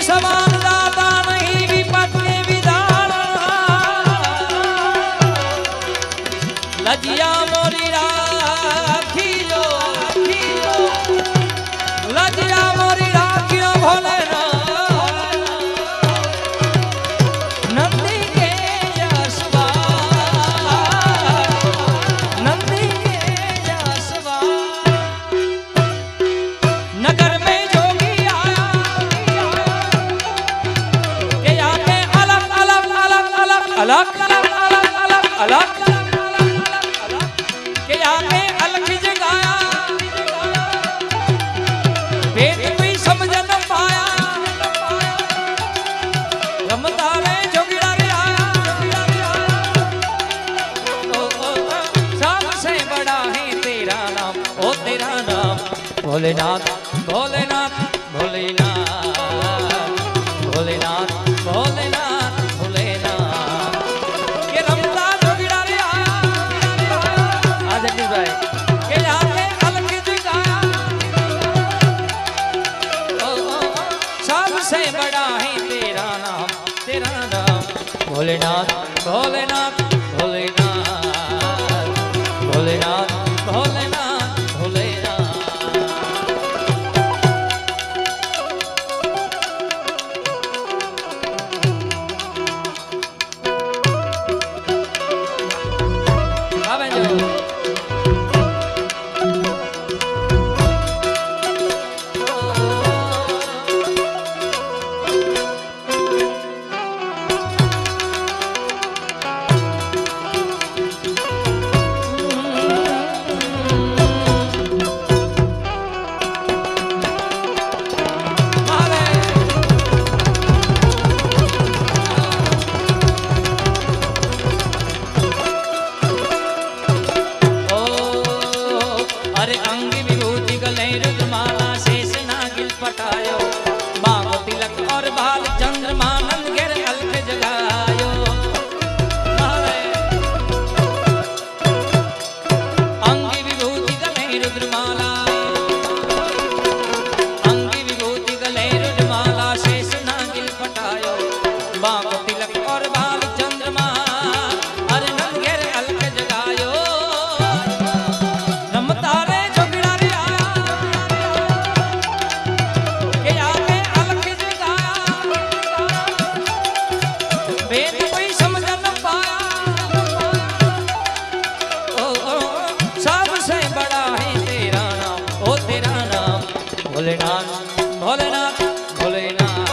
समान दाता नहीं विपत के विधान लजिया मोरी राखियो लजिया मोरी राखियो भोले नंदी के जसवा नंदी के जसवा नगर में जोगी आया के आके अलग अलग अलग अलग अलग अलग अलग के आके अलग जगाया भेद कोई समझ न पाया रमता रे जोगिड़ा रे आया सबसे बड़ा है तेरा नाम ओ तेरा नाम भोलेनाथ भोलेनाथ भोलेनाथ भोलेनाथ भोलेनाथ भोलेनाथ के रमता जोगिड़ा रे आया आ जगदीश भाई के आके अलग जगाया सबसे बड़ा है तेरा नाम भोलेनाथ भोलेनाथ भोलेनाथ भोलेनाथ भोलेनाथ भोलेनाथ पटायो बाग तिलक और बाल चंद्रमा नंद घेर अलख जगायो अंगी विभूति गले रुद्रमाला अंगी विभूति गले रुद्रमाला शेष नागिल पटायो बाग तिलक और बाल चंद्रमा अरे नंद घेर अलख जगायो रमता रे जोगिड़ा रे भोलेनाथ भोलेनाथ भोलेनाथ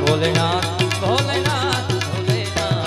भोलेनाथ भोलेनाथ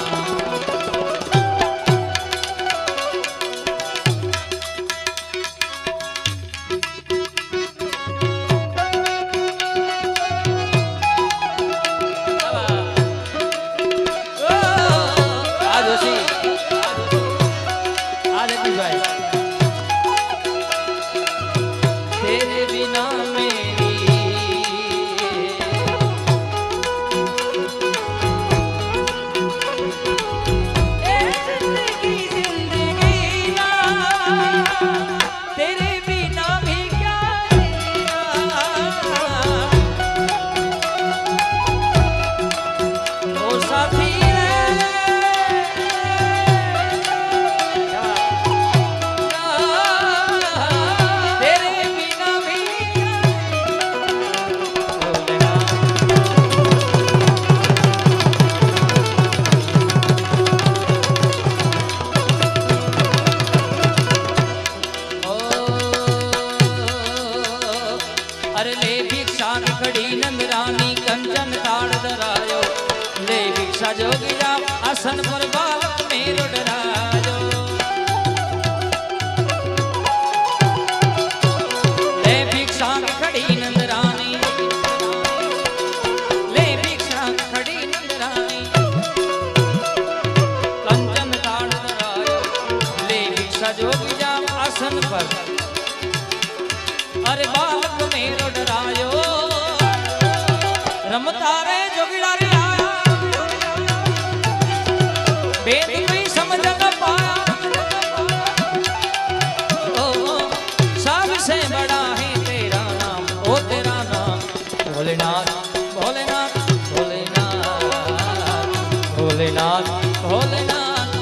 अरे ले भिक्षा खड़ी नंदरानी कंचन ताड़ धरायो ले भिक्षा जोगी राम आसन पर बालक मेरो डरायो ले भिक्षा खड़ी नंदरानी ले भिक्षा खड़ी नंदरानी कंचन ताड़ धरायो ले भिक्षा जोगी राम आसन पर अरे बालक मेरो डरायो रमता रे जोगिड़ा रे आया वेद कोई समझ न पाया सबसे बड़ा है तेरा नाम ओ तेरा नाम भोलेनाथ भोलेनाथ भोलेनाथ भोलेनाथ भोलेनाथ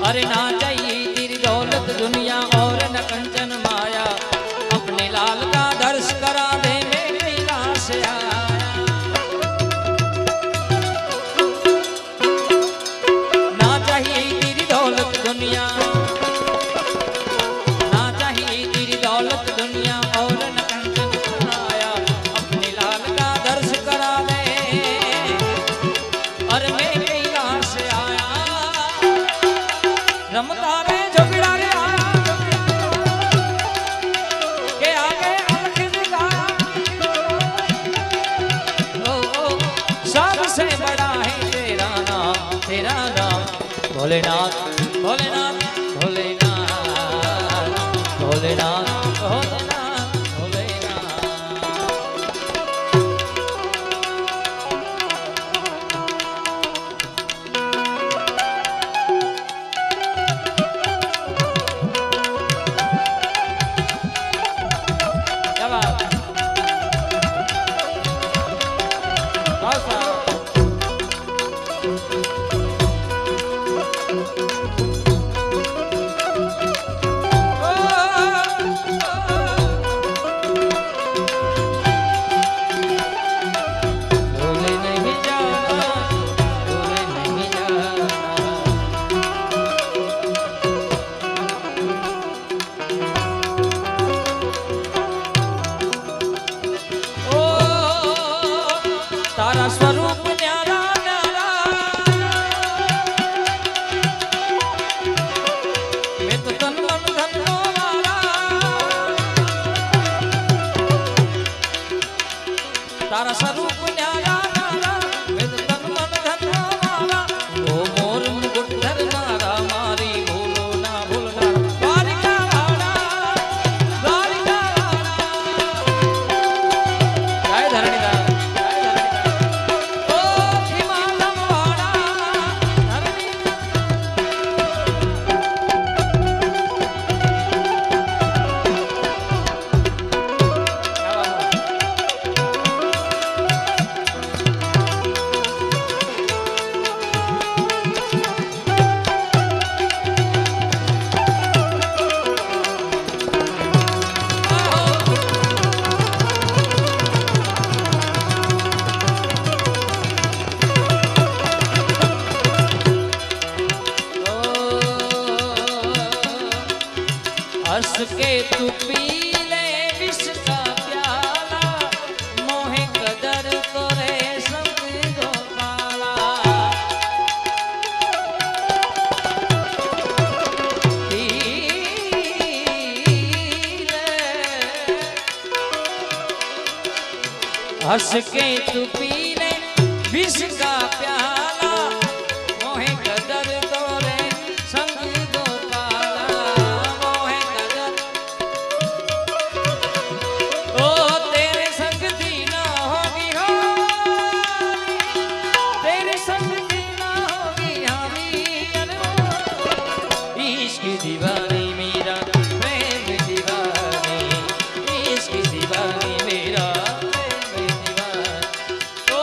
अरे ना चाहिए तेरी दौलत दुनिया और न कंचन माया अपने लाल का दर्श करा दे मेरे लाश आया ना चाहिए तेरी दौलत दुनिया ना चाहिए तेरी दौलत दुनिया और न कंचन माया अपने लाल का दर्श करा दे और मेरे लाश आया रमता रे झगड़ा रे आया के आगे अलख दिखाया सबसे बड़ा है तेरा नाम भोलेनाथ भोलेनाथ भोलेनाथ भोलेनाथ भोलेनाथ भोलेनाथ तारा स्वरूप न्यारा न्यारा मैं तो तन मन धनो वाला तारा स्वरूप न्यारा न्यारा मैं तो तन मन धनो वाला ओ मोर मुकुट धर मारा मारी भूलो ना भूलना द्वारिका वाला जय धरणीदास हंस के तू पी ले विष का प्याला मोहे कदर तोरे संग गोपाला पी ले हंस के तू पी ले विष का प्याला मोहे कदर तोरे संग दीवानी मेरा प्रेम दीवानी इश्क दीवानी मेरा प्रेम दीवानी ओ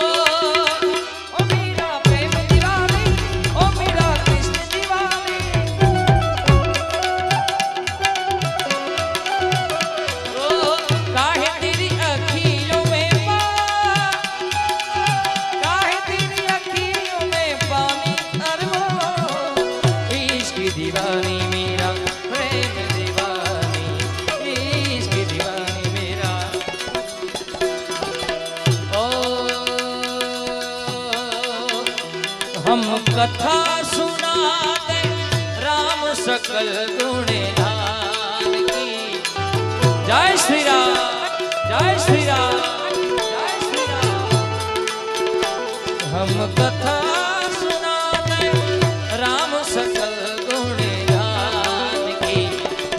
मेरा प्रेम दीवानी ओ मेरा कृष्ण दीवानी दीवानी मेरा प्रेम दीवानी इश्क दीवानी मेरा ओ हम कथा सुना दे राम सकल गुणगान की जय श्री राम जय श्री राम जय श्री राम हम कथा सुना दे राम सकल गुणगान की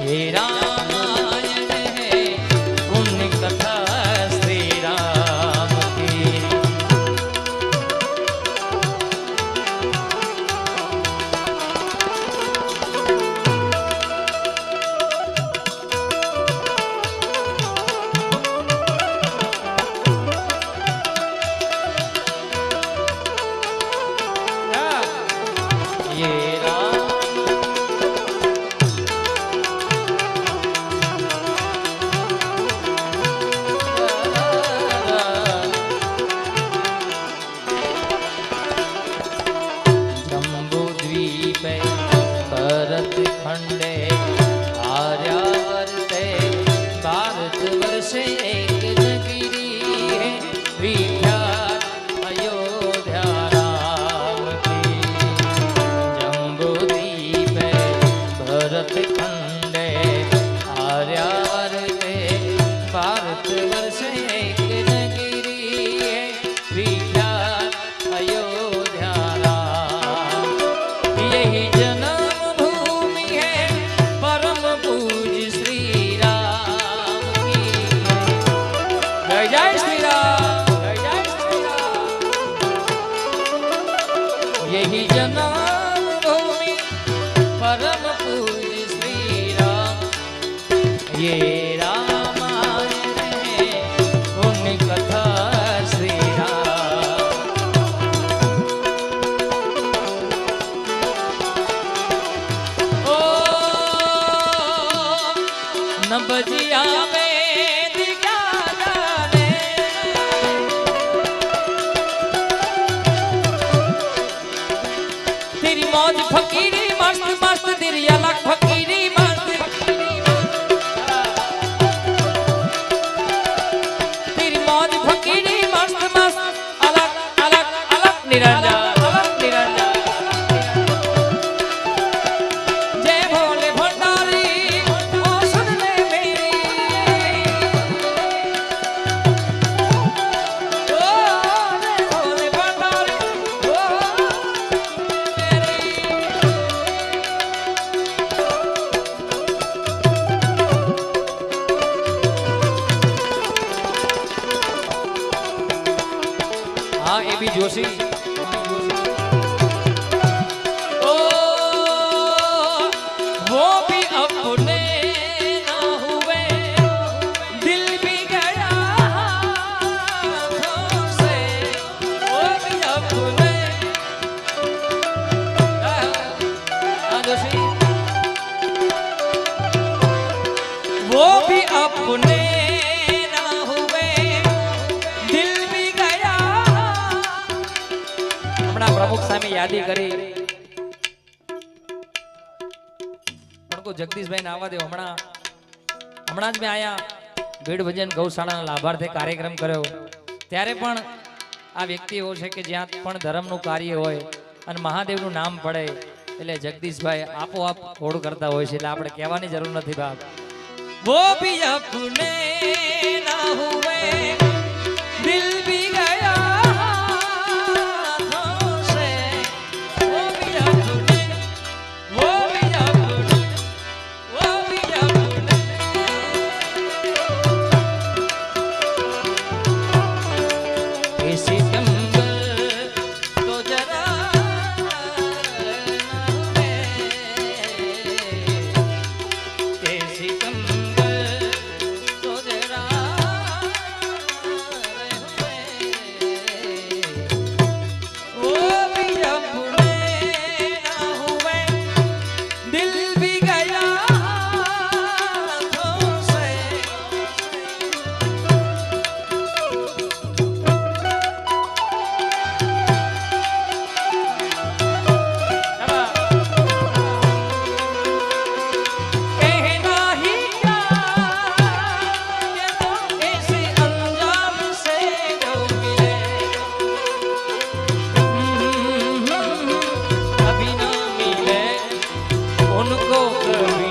हे रामायण है पुण्य कथा श्री राम की ये जम्बूद्वीपे भरत खंडे आर्यावर्ते भारतवर्षे एक नगरी है विख्यात अयोध्या राम की जम्बूद्वीपे भरत खंडे आर्यावर्ते भारतवर्षे एक नगरी है विख्यात अयोध्या राम यही जन्मभूमि है परम पूज्य श्री राम की जय जय श्री राम जय जय श्री राम यही जन्मभूमि परम पूज्य श्री राम ये रामायण है पुण्य कथा श्री राम ओ न बजिया में दिया गाने तेरी मौज फकीरी मस्त मस्त तेरी अलग फकीरी मस्त तेरी मौज फकीरी मस्त मस्त अलग अलग अलग निरंजन अलग निरंजन जय भोले भंडारी ओ सुन ले मेरी ओ जय भोले भंडारी ओ मेरी हाँ ए बी जोशी ओ वो भी अपने ना हुए दिल भी गया हाथों से वो भी अपने हाँ जोशी वो भी अपने ना हुए दिल भी गया હમણાં પ્રમુખ સામે યાદી કરી પણ કો જગદીશભાઈ ને આવવા દો હમણાં જ મેં આયા ભીડ ભજન ગૌશાળાના લાભાર્થે કાર્યક્રમ કર્યો ત્યારે પણ આ વ્યક્તિ એવો છે કે જ્યાં પણ ધર્મનું કાર્ય હોય અને મહાદેવનું નામ પડે એટલે જગદીશભાઈ આપોઆપ ખોડ કરતા હોય છે એટલે આપણે કહેવાની જરૂર નથી બાપ वो भी अपने ना हुए दिल भी गया हाथों से वो भी अपने वो भी अपने वो भी अपने किसी कंबल तो जरा किसी कंबल तो जरा કવિ